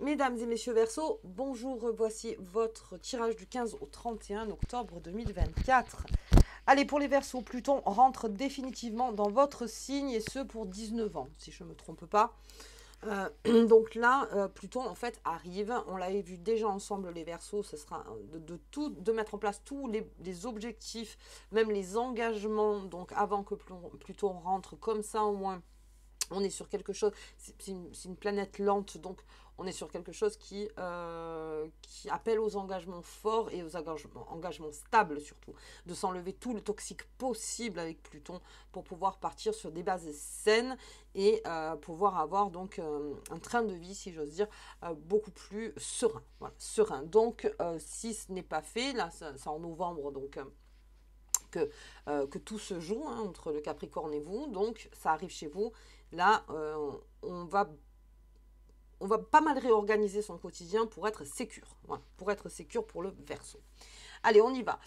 Mesdames et messieurs Verseau, bonjour, voici votre tirage du 15 au 31 octobre 2024. Allez, pour les Verseaux, Pluton rentre définitivement dans votre signe et ce pour 19 ans, si je ne me trompe pas. Donc là, Pluton en fait arrive, on l'avait vu déjà ensemble les Verseaux, ce sera de mettre en place tous les objectifs, même les engagements, donc avant que Pluton rentre, comme ça au moins on est sur quelque chose, c'est une planète lente, donc on est sur quelque chose qui appelle aux engagements forts et aux engagements stables surtout, de s'enlever tout le toxique possible avec Pluton pour pouvoir partir sur des bases saines et pouvoir avoir donc un train de vie, si j'ose dire, beaucoup plus serein. Voilà, serein. Donc si ce n'est pas fait, là c'est en novembre, donc que tout se joue entre le Capricorne et vous, donc ça arrive chez vous. Là, on va pas mal réorganiser son quotidien pour être sécure. Voilà, pour être sécure pour le Verseau. Allez, on y va.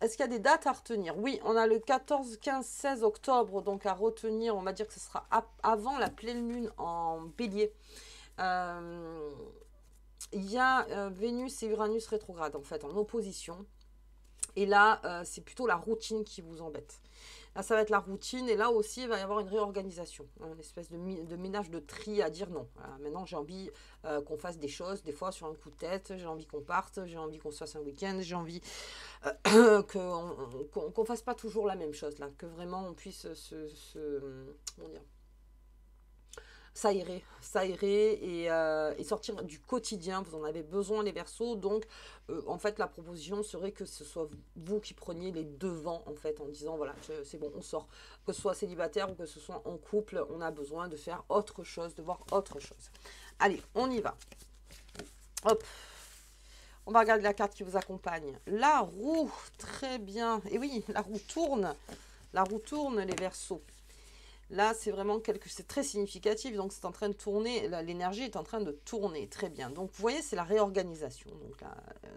Est-ce qu'il y a des dates à retenir? Oui, on a le 14, 15, 16 octobre, donc à retenir, on va dire que ce sera avant la pleine lune en Bélier. Il y a Vénus et Uranus rétrograde, en fait, en opposition. Et là, c'est plutôt la routine qui vous embête. Là, ça va être la routine. Et là aussi, il va y avoir une réorganisation. Une espèce de ménage de tri à dire non. Voilà, maintenant, j'ai envie qu'on fasse des choses. Des fois, sur un coup de tête, j'ai envie qu'on parte. J'ai envie qu'on se fasse un week-end. J'ai envie qu'on fasse pas toujours la même chose. Là, que vraiment, on puisse comment dire, s'aérer et sortir du quotidien. Vous en avez besoin, les Verseaux. Donc, en fait, la proposition serait que ce soit vous qui preniez les devants, en fait, en disant, voilà, c'est bon, on sort. Que ce soit célibataire ou que ce soit en couple, on a besoin de faire autre chose, de voir autre chose. Allez, on y va. Hop. On va regarder la carte qui vous accompagne. La roue, très bien. Et oui, la roue tourne. La roue tourne, les Verseaux. Là, c'est vraiment c'est très significatif. Donc, c'est en train de tourner. L'énergie est en train de tourner. Très bien. Donc, vous voyez, c'est la réorganisation. Donc,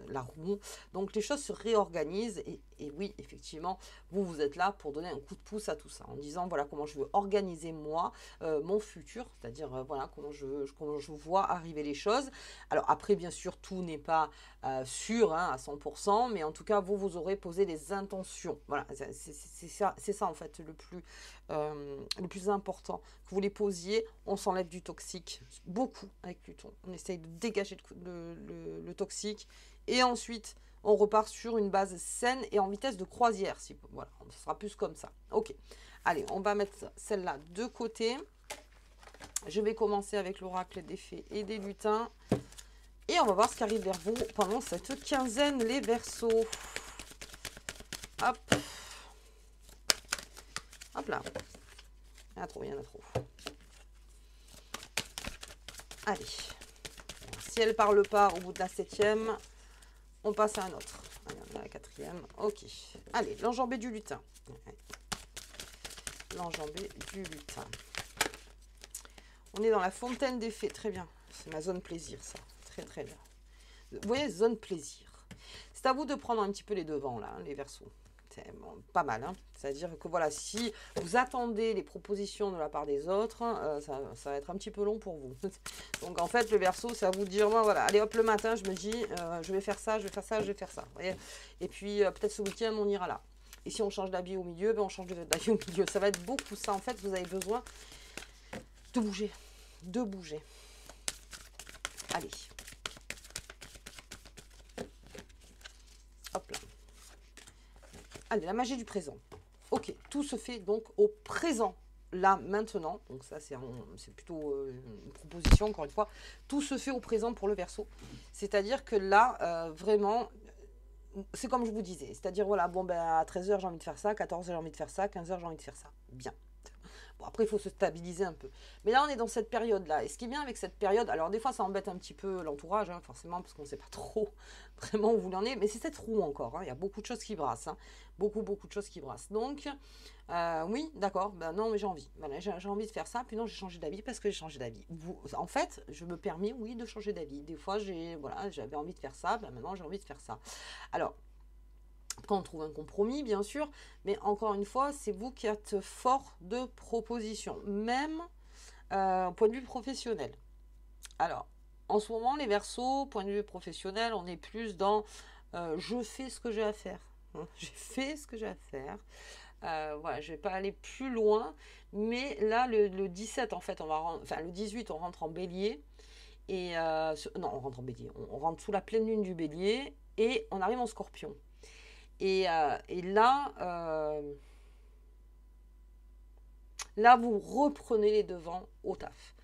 la roue. Donc, les choses se réorganisent. Et oui, effectivement, vous êtes là pour donner un coup de pouce à tout ça. En disant, voilà comment je veux organiser moi, mon futur. C'est-à-dire, voilà comment je vois arriver les choses. Alors, après, bien sûr, tout n'est pas sûr à 100%. Mais en tout cas, vous aurez posé les intentions. Voilà, c'est ça, en fait, le plus important, que vous les posiez, on s'enlève du toxique, beaucoup avec Pluton. On essaye de dégager le toxique et ensuite on repart sur une base saine et en vitesse de croisière. Voilà, ce sera plus comme ça. Ok, allez, on va mettre celle-là de côté. Je vais commencer avec l'oracle des fées et des lutins. Et on va voir ce qui arrive vers vous pendant cette quinzaine, les Verseaux. Hop. Hop là. Il y en a trop, il y en a trop. Allez. Si elle parle pas au bout de la 7e, on passe à un autre. Allez, on est à la 4e. Ok. Allez, l'enjambé du lutin. L'enjambé du lutin. On est dans la fontaine des fées. Très bien. C'est ma zone plaisir, ça. Très, très bien. Vous voyez, zone plaisir. C'est à vous de prendre un petit peu les devants, là, les Verseaux. C'est bon, pas mal, hein. C'est-à-dire que voilà, si vous attendez les propositions de la part des autres, ça va être un petit peu long pour vous. Donc en fait, le Verseau, c'est à vous de dire, moi, voilà, allez hop, le matin, je me dis, je vais faire ça, je vais faire ça, je vais faire ça. Vous voyez, et puis peut-être ce week-end, on ira là. Et si on change d'habit au milieu, ben, on change d'habit au milieu. Ça va être beaucoup ça. En fait, vous avez besoin de bouger. De bouger. Allez. Hop là. Allez, la magie du présent. Ok, tout se fait donc au présent, là, maintenant. Donc ça, c'est plutôt une proposition, encore une fois. Tout se fait au présent pour le Verseau. C'est-à-dire que là, vraiment, c'est comme je vous disais. C'est-à-dire, voilà, bon, ben, à 13h, j'ai envie de faire ça, 14h, j'ai envie de faire ça, 15h, j'ai envie de faire ça. Bien. Bon, après, il faut se stabiliser un peu. Mais là, on est dans cette période-là. Et ce qui est bien avec cette période, alors des fois, ça embête un petit peu l'entourage, hein, forcément, parce qu'on ne sait pas trop vraiment où vous en êtes. Mais c'est cette roue encore. Hein. Il y a beaucoup de choses qui brassent. Hein. Beaucoup, beaucoup de choses qui brassent. Donc, oui, d'accord. Ben non, mais j'ai envie. Voilà, j'ai envie de faire ça. Puis non, j'ai changé d'avis parce que j'ai changé d'avis. En fait, je me permets, oui, de changer d'avis. Des fois, j'avais envie de faire ça. Ben maintenant, j'ai envie de faire ça. Alors, quand on trouve un compromis, bien sûr, mais encore une fois, c'est vous qui êtes fort de proposition, même au point de vue professionnel. Alors, en ce moment, les Verseaux, point de vue professionnel, on est plus dans je fais ce que j'ai à faire. Hein. J'ai fait ce que j'ai à faire. Voilà, je vais pas aller plus loin. Mais là, le 17, en fait, enfin le 18, on rentre en bélier. Et non, on rentre en bélier. On rentre sous la pleine lune du bélier et on arrive en scorpion. Et là, là, vous reprenez les devants au taf.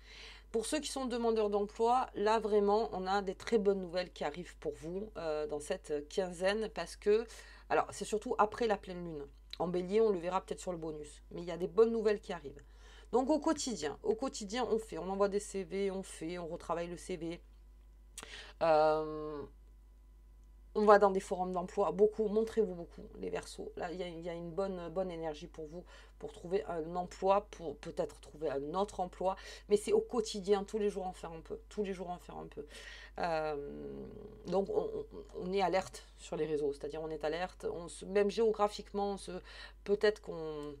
Pour ceux qui sont demandeurs d'emploi, là vraiment, on a des très bonnes nouvelles qui arrivent pour vous dans cette quinzaine parce que, alors c'est surtout après la pleine lune. En bélier, on le verra peut-être sur le bonus, mais il y a des bonnes nouvelles qui arrivent. Donc au quotidien, on envoie des CV, on retravaille le CV. Euh, on va dans des forums d'emploi, beaucoup, montrez-vous beaucoup, les Verseaux. Là, il y a une bonne énergie pour vous, pour trouver un emploi, pour peut-être trouver un autre emploi. Mais c'est au quotidien, tous les jours en faire un peu. Tous les jours en faire un peu. Donc, on est alerte sur les réseaux. C'est-à-dire, on est alerte. Même géographiquement, peut-être qu'on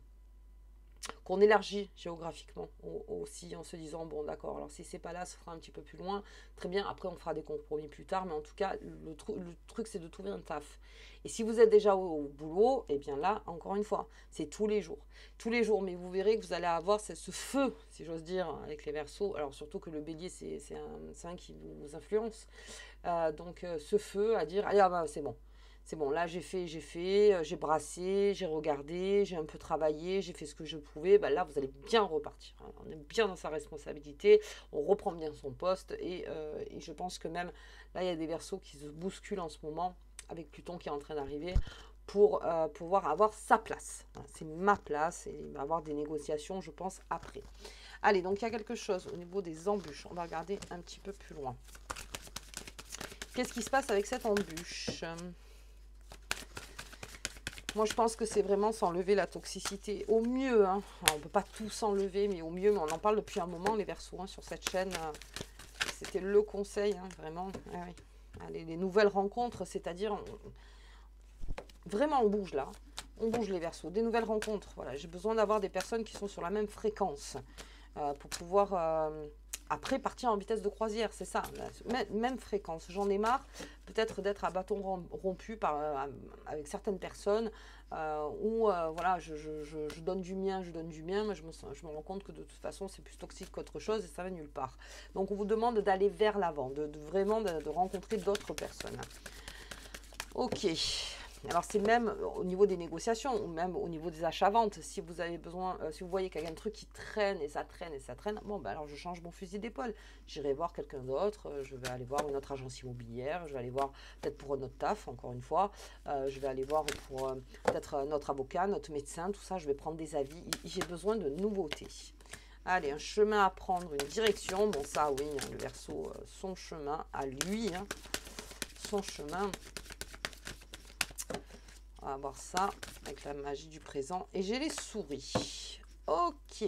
élargit géographiquement aussi en se disant bon d'accord, alors si c'est pas là, ça fera un petit peu plus loin, très bien, après on fera des compromis plus tard, mais en tout cas le truc c'est de trouver un taf. Et si vous êtes déjà au boulot, et bien là encore une fois c'est tous les jours, mais vous verrez que vous allez avoir ce feu, si j'ose dire, avec les Verseaux. Alors surtout que le bélier c'est un signe qui vous influence, donc ce feu à dire allez, ah bah, c'est bon, là j'ai brassé, j'ai regardé, j'ai un peu travaillé, j'ai fait ce que je pouvais. Bah, là, vous allez bien repartir. Hein. On est bien dans sa responsabilité, on reprend bien son poste. Et je pense que même, là, il y a des Verseaux qui se bousculent en ce moment, avec Pluton qui est en train d'arriver, pour pouvoir avoir sa place. Hein. C'est ma place et il va y avoir des négociations, je pense, après. Allez, donc il y a quelque chose au niveau des embûches. On va regarder un petit peu plus loin. Qu'est-ce qui se passe avec cette embûche ? Moi, je pense que c'est vraiment s'enlever la toxicité. Au mieux, hein. Alors, on ne peut pas tout s'enlever, mais au mieux, mais on en parle depuis un moment, les Verseaux, hein, sur cette chaîne. C'était le conseil, hein, vraiment. Ah, oui. Allez, les nouvelles rencontres, c'est-à-dire, vraiment, on bouge là. On bouge les Verseaux. Des nouvelles rencontres. Voilà, j'ai besoin d'avoir des personnes qui sont sur la même fréquence pour pouvoir... après, partir en vitesse de croisière, c'est ça, même fréquence. J'en ai marre peut-être d'être à bâton rompu avec certaines personnes où voilà, je donne du mien, mais je me rends compte que de toute façon, c'est plus toxique qu'autre chose et ça va nulle part. Donc, on vous demande d'aller vers l'avant, vraiment de rencontrer d'autres personnes. Ok. Alors c'est même au niveau des négociations ou même au niveau des achats-ventes. Si vous avez besoin, si vous voyez qu'il y a un truc qui traîne et ça traîne et ça traîne, bon ben alors je change mon fusil d'épaule. J'irai voir quelqu'un d'autre, je vais aller voir une autre agence immobilière, je vais aller voir peut-être pour un autre taf, encore une fois, je vais aller voir pour peut-être notre avocat, notre médecin, tout ça, je vais prendre des avis. J'ai besoin de nouveautés. Allez, un chemin à prendre, une direction. Bon ça oui, hein, le Verseau, son chemin à lui, hein, son chemin. On va voir ça avec la magie du présent. Et j'ai les souris. Ok.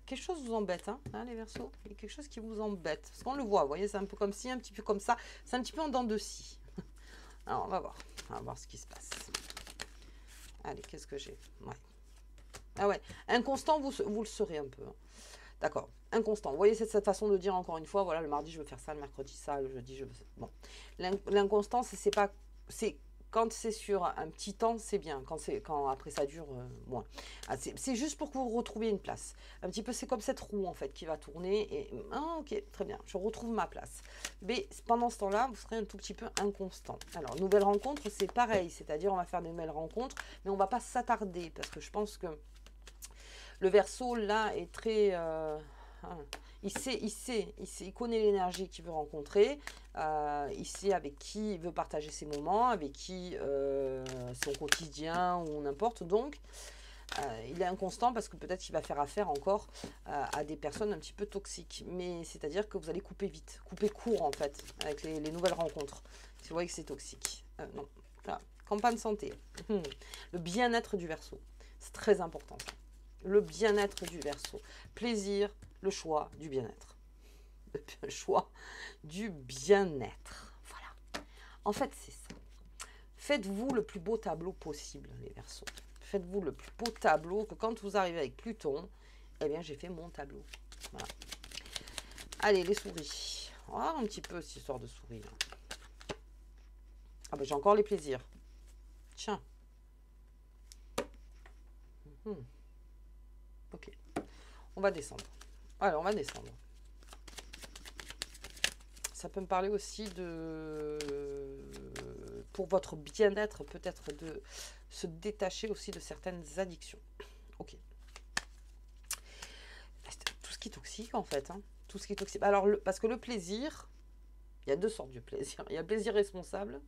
Quelque chose vous embête, hein, les Verseaux. Il y a quelque chose qui vous embête. Parce qu'on le voit, vous voyez, c'est un peu comme ci, un petit peu comme ça. C'est un petit peu en dents de scie. Alors, on va voir. On va voir ce qui se passe. Allez, qu'est-ce que j'ai? Ouais. Ah ouais. Inconstant, vous le serez un peu. Hein. D'accord. Inconstant. Vous voyez cette façon de dire encore une fois, voilà, le mardi, je veux faire ça, le mercredi, ça, le jeudi, je veux... Bon. L'inconstant, c'est pas... C'est... Quand c'est sur un petit temps, c'est bien. Quand après ça dure moins. Ah, c'est juste pour que vous retrouviez une place. Un petit peu, c'est comme cette roue en fait qui va tourner. Et ok, très bien, je retrouve ma place. Mais pendant ce temps-là, vous serez un tout petit peu inconstant. Alors, nouvelle rencontre, c'est pareil. C'est-à-dire, on va faire de nouvelles rencontres, mais on ne va pas s'attarder parce que je pense que le Verseau là est très... il connaît l'énergie qu'il veut rencontrer, il sait avec qui il veut partager ses moments, avec qui son quotidien ou n'importe. Donc, il est inconstant parce que peut-être qu'il va faire affaire encore à des personnes un petit peu toxiques. Mais c'est-à-dire que vous allez couper vite, couper court en fait, avec les nouvelles rencontres. Si vous voyez que c'est toxique. Non, là, campagne santé. Le bien-être du Verseau, c'est très important. Le bien-être du Verseau. Plaisir, le choix du bien-être. Le choix du bien-être. Voilà. En fait, c'est ça. Faites-vous le plus beau tableau possible, les Verseaux. Faites-vous le plus beau tableau que quand vous arrivez avec Pluton, eh bien, j'ai fait mon tableau. Voilà. Allez, les souris. On va voir un petit peu cette histoire de souris. Là. Ah ben j'ai encore les plaisirs. Tiens. Ok. On va descendre. Alors, on va descendre. Ça peut me parler aussi de... Pour votre bien-être, peut-être de se détacher aussi de certaines addictions. Ok. Tout ce qui est toxique, en fait. Hein. Tout ce qui est toxique. Alors, parce que le plaisir, il y a deux sortes de plaisir. Il y a le plaisir responsable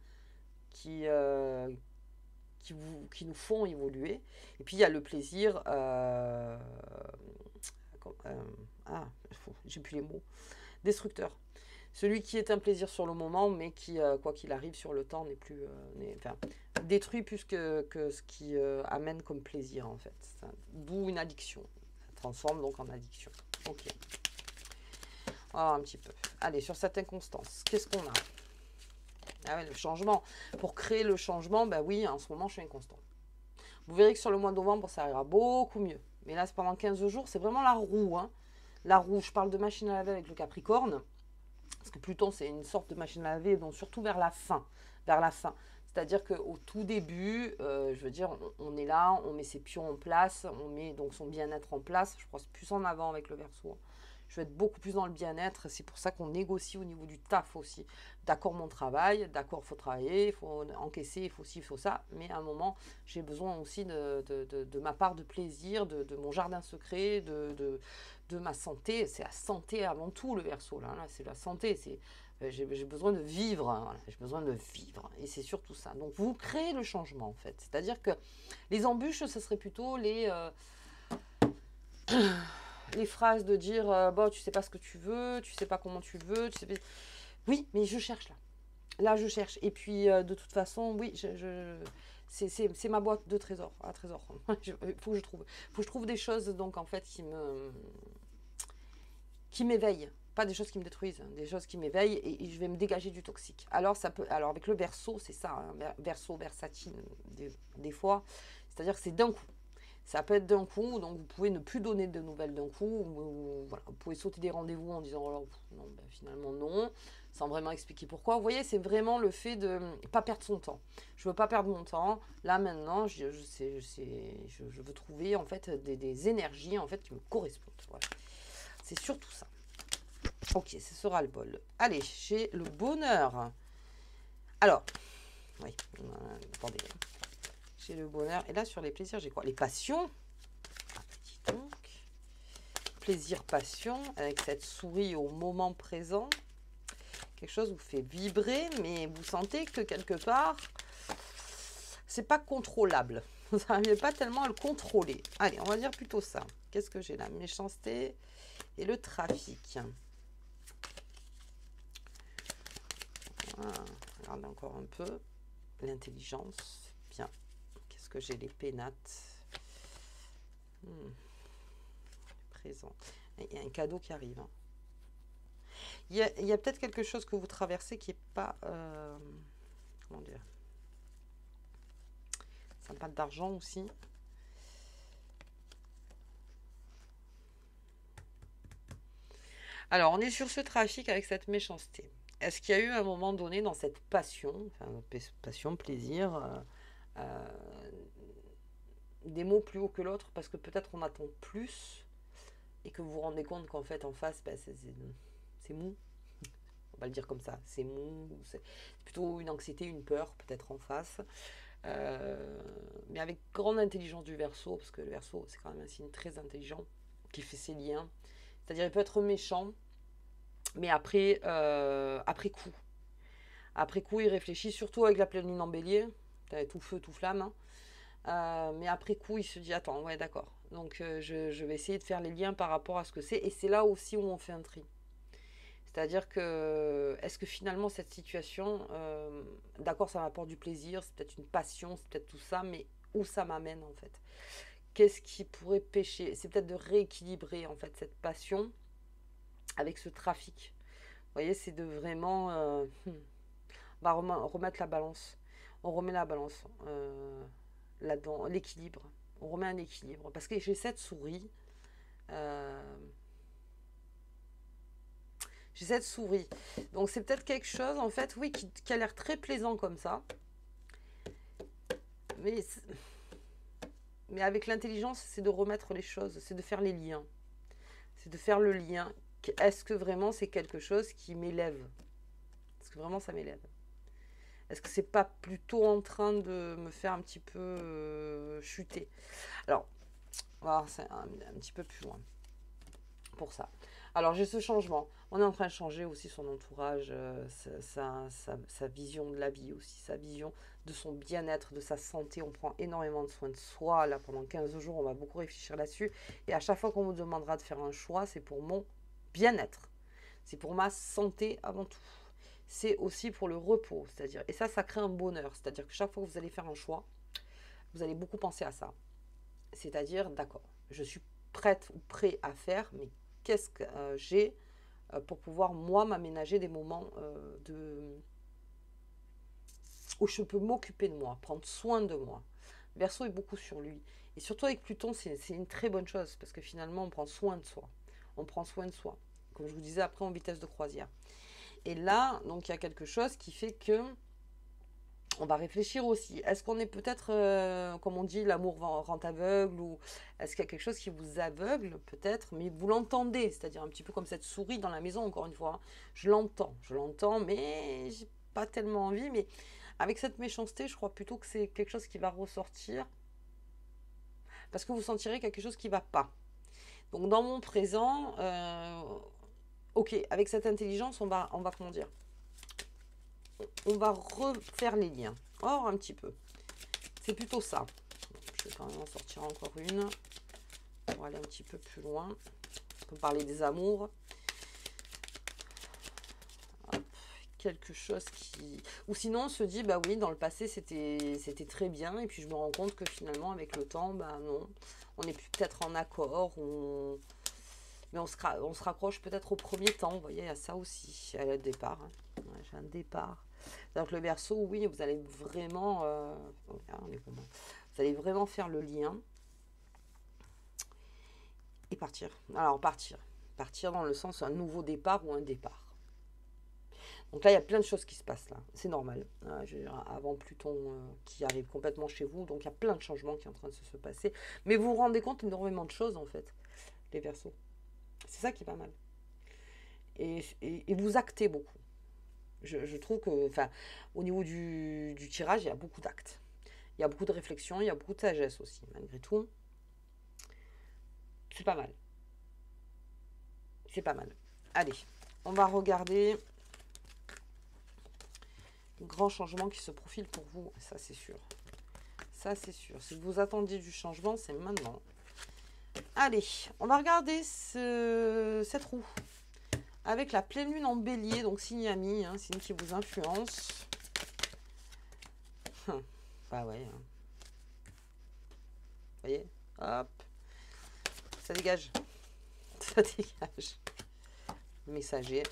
qui nous font évoluer. Et puis, il y a le plaisir... j'ai plus les mots. Destructeur. Celui qui est un plaisir sur le moment, mais qui, quoi qu'il arrive sur le temps, n'est plus... détruit plus que ce qui amène comme plaisir, en fait. D'où une addiction. Ça transforme donc en addiction. Ok. Ah, un petit peu. Allez, sur cette inconstance, qu'est-ce qu'on a? Ah ouais, le changement. Pour créer le changement, ben oui, en ce moment, je suis inconstant. Vous verrez que sur le mois de novembre, ça ira beaucoup mieux. Mais là, c'est pendant 15 jours, c'est vraiment la roue. Hein. La roue, je parle de machine à laver avec le Capricorne. Parce que Pluton, c'est une sorte de machine à laver, donc surtout vers la fin. Vers la fin. C'est-à-dire qu'au tout début, je veux dire, on est là, on met ses pions en place, on met donc son bien-être en place. Je pense plus en avant avec le Verseau. Je vais être beaucoup plus dans le bien-être. C'est pour ça qu'on négocie au niveau du taf aussi. D'accord, mon travail, d'accord, il faut travailler, il faut encaisser, il faut ci, il faut ça. Mais à un moment, j'ai besoin aussi de ma part de plaisir, de mon jardin secret, de ma santé. C'est la santé avant tout, le Verseau. Là c'est la santé. J'ai besoin de vivre. Hein, voilà. J'ai besoin de vivre. Et c'est surtout ça. Donc, vous créez le changement, en fait. C'est-à-dire que les embûches, ce serait plutôt les phrases de dire bon, tu sais pas ce que tu veux, tu sais pas comment tu veux, tu sais pas... Oui, mais je cherche là. Là, je cherche. Et puis, de toute façon, oui, c'est ma boîte de trésors. À trésor. Il faut que je trouve des choses, donc, en fait, qui m'éveillent. Pas des choses qui me détruisent, hein, des choses qui m'éveillent et je vais me dégager du toxique. Alors, avec le Verseau, c'est ça, hein, Verseau, versatile, des fois. C'est-à-dire que c'est d'un coup. Ça peut être d'un coup, donc vous pouvez ne plus donner de nouvelles d'un coup. Voilà, vous pouvez sauter des rendez-vous en disant oh, non, ben, finalement non, sans vraiment expliquer pourquoi. Vous voyez, c'est vraiment le fait de ne pas perdre son temps. Je ne veux pas perdre mon temps. Là maintenant, je veux trouver en fait des énergies en fait qui me correspondent. Voilà. C'est surtout ça. Ok, ce sera le bol. Allez, j'ai le bonheur. Alors, oui, attendez. J'ai le bonheur. Et là, sur les plaisirs, j'ai quoi? Les passions. Ah, petit donc. Plaisir, passion, avec cette souris au moment présent. Quelque chose vous fait vibrer, mais vous sentez que quelque part, c'est pas contrôlable. Vous n'arrivez pas tellement à le contrôler. Allez, on va dire plutôt ça. Qu'est-ce que j'ai là? Méchanceté et le trafic. Voilà. Regardez encore un peu. L'intelligence. Bien. Qu'est-ce que j'ai? Les pénates. Présent. Il y a un cadeau qui arrive. Hein. Il y a peut-être quelque chose que vous traversez qui n'est pas... comment dire? Ça n'a pas d'argent aussi. Alors, on est sur ce trafic avec cette méchanceté. Est-ce qu'il y a eu un moment donné dans cette passion, enfin, passion, plaisir, des mots plus haut que l'autre parce que peut-être on attend plus et que vous vous rendez compte qu'en fait en face ben, c'est mou, on va le dire comme ça, c'est mou, c'est plutôt une anxiété, une peur peut-être en face, mais avec grande intelligence du Verseau, parce que le Verseau c'est quand même un signe très intelligent qui fait ses liens, c'est-à-dire il peut être méchant mais après coup il réfléchit, surtout avec la pleine lune en bélier, tout feu tout flamme, hein. Mais après coup, il se dit, attends, ouais, d'accord. Donc, je vais essayer de faire les liens par rapport à ce que c'est. Et c'est là aussi où on fait un tri. C'est-à-dire que, est-ce que finalement, cette situation, d'accord, ça m'apporte du plaisir, c'est peut-être une passion, c'est peut-être tout ça, mais où ça m'amène, en fait? Qu'est-ce qui pourrait pêcher? C'est peut-être de rééquilibrer, en fait, cette passion avec ce trafic. Vous voyez, c'est de vraiment... on va remettre la balance. On remet la balance. Là-dedans, l'équilibre. On remet un équilibre. Parce que j'ai cette souris. J'ai cette souris. Donc c'est peut-être quelque chose, en fait, oui, qui a l'air très plaisant comme ça. Mais avec l'intelligence, c'est de remettre les choses, c'est de faire les liens. C'est de faire le lien. Est-ce que vraiment c'est quelque chose qui m'élève? Est-ce que vraiment ça m'élève? Est-ce que c'est pas plutôt en train de me faire un petit peu chuter? Alors, on va voir ça un petit peu plus loin pour ça. Alors, j'ai ce changement. On est en train de changer aussi son entourage, sa vision de la vie aussi, sa vision de son bien-être, de sa santé. On prend énormément de soin de soi. Là, pendant 15 jours, on va beaucoup réfléchir là-dessus. Et à chaque fois qu'on vous demandera de faire un choix, c'est pour mon bien-être. C'est pour ma santé avant tout. C'est aussi pour le repos, c'est-à-dire, et ça crée un bonheur. C'est-à-dire que chaque fois que vous allez faire un choix, vous allez beaucoup penser à ça. C'est-à-dire, d'accord, je suis prête ou prêt à faire, mais qu'est-ce que j'ai pour pouvoir, moi, m'aménager des moments où je peux m'occuper de moi, prendre soin de moi. Le Verseau est beaucoup sur lui. Et surtout avec Pluton, c'est une très bonne chose, parce que finalement, on prend soin de soi. On prend soin de soi. Comme je vous disais, après, en vitesse de croisière. Et là, donc, il y a quelque chose qui fait que on va réfléchir aussi. Est-ce qu'on est peut-être, comme on dit, l'amour rend aveugle, ou est-ce qu'il y a quelque chose qui vous aveugle, peut-être, mais vous l'entendez, c'est-à-dire un petit peu comme cette souris dans la maison, encore une fois. Hein. Je l'entends, mais j'ai pas tellement envie. Mais avec cette méchanceté, je crois plutôt que c'est quelque chose qui va ressortir, parce que vous sentirez quelque chose qui va pas. Donc dans mon présent, ok, avec cette intelligence, on va comment dire, on va refaire les liens. Or, un petit peu. C'est plutôt ça. Je vais quand même en sortir encore une pour aller un petit peu plus loin. On peut parler des amours. Hop, quelque chose qui... Ou sinon, on se dit, bah oui, dans le passé, c'était très bien. Et puis, je me rends compte que finalement, avec le temps, bah non. On n'est plus peut-être en accord. Mais on se raccroche peut-être au premier temps. Vous voyez, il y a ça aussi. Il y a le départ. Hein. Ouais, j'ai un départ. Donc le Verseau, oui, vous allez vraiment, vous allez vraiment faire le lien et partir. Alors partir dans le sens un nouveau départ ou un départ. Donc là, il y a plein de choses qui se passent là. C'est normal. Je veux dire, avant Pluton qui arrive complètement chez vous, donc il y a plein de changements qui sont en train de se passer. Mais vous vous rendez compte énormément de choses en fait, les Verseaux. C'est ça qui est pas mal. Et vous actez beaucoup. Je trouve que, enfin, au niveau du tirage, il y a beaucoup d'actes. Il y a beaucoup de réflexion, il y a beaucoup de sagesse aussi, malgré tout. C'est pas mal. C'est pas mal. Allez, on va regarder le grand changement qui se profile pour vous. Ça, c'est sûr. Ça, c'est sûr. Si vous attendiez du changement, c'est maintenant. Allez, on va regarder cette roue. Avec la pleine lune en bélier, donc signe ami, hein, signe qui vous influence. Bah ouais. Hein. Vous voyez? Hop. Ça dégage. Ça dégage. Le messager.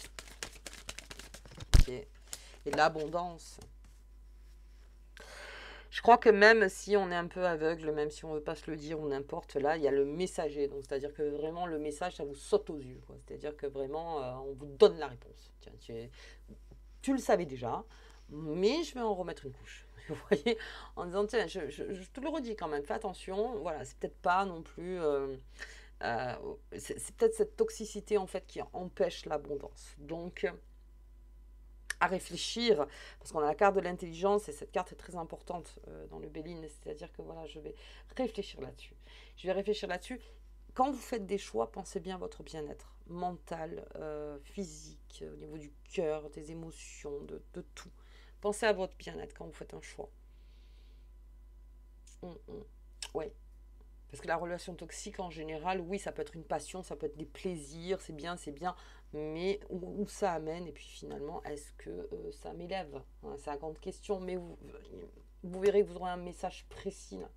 Ok. Et l'abondance. Je crois que même si on est un peu aveugle, même si on ne veut pas se le dire ou n'importe, là, il y a le messager. Donc, c'est-à-dire que vraiment, le message, ça vous saute aux yeux. C'est-à-dire que vraiment, on vous donne la réponse. Tiens, tu le savais déjà, mais je vais en remettre une couche. Vous voyez, en disant, tiens, je te le redis quand même, fais attention. Voilà, c'est peut-être pas non plus... c'est peut-être cette toxicité, en fait, qui empêche l'abondance. Donc... à réfléchir, parce qu'on a la carte de l'intelligence et cette carte est très importante dans le Béline, c'est-à-dire que voilà, je vais réfléchir là-dessus. Je vais réfléchir là-dessus. Quand vous faites des choix, pensez bien à votre bien-être mental, physique, au niveau du cœur, des émotions, de tout. Pensez à votre bien-être quand vous faites un choix. Ouais. Parce que la relation toxique, en général, oui, ça peut être une passion, ça peut être des plaisirs, c'est bien, mais où ça amène, et puis finalement, est-ce que ça m'élève, hein, c'est la grande question, mais vous verrez que vous aurez un message précis, là.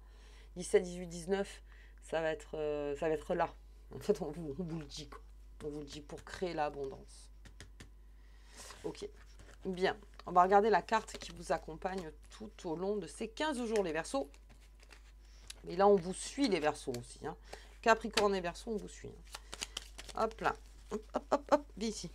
17, 18, 19, ça va être là. En fait, on vous le dit, quoi. On vous le dit pour créer l'abondance. Ok, bien. On va regarder la carte qui vous accompagne tout au long de ces 15 jours, les Verseaux. Et là, on vous suit, les Verseaux aussi. Hein. Capricorne et Verseau, on vous suit. Hein. Hop là. Hop, hop, hop, hop. Viens ici.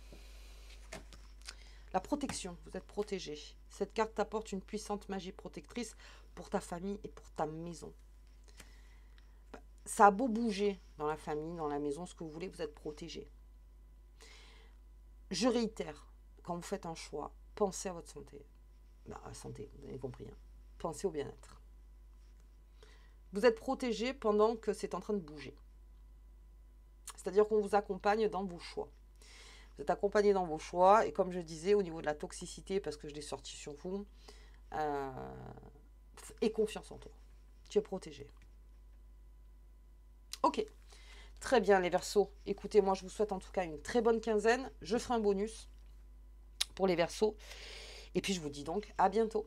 La protection, vous êtes protégé. Cette carte t'apporte une puissante magie protectrice pour ta famille et pour ta maison. Ça a beau bouger dans la famille, dans la maison, ce que vous voulez, vous êtes protégé. Je réitère, quand vous faites un choix, pensez à votre santé. Non, à la santé, vous avez compris. Hein. Pensez au bien-être. Vous êtes protégé pendant que c'est en train de bouger. C'est-à-dire qu'on vous accompagne dans vos choix. Vous êtes accompagné dans vos choix. Et comme je disais, au niveau de la toxicité, parce que je l'ai sorti sur vous, aie confiance en toi. Tu es protégé. Ok. Très bien les Verseaux. Écoutez, moi je vous souhaite en tout cas une très bonne quinzaine. Je ferai un bonus pour les Verseaux. Et puis je vous dis donc à bientôt.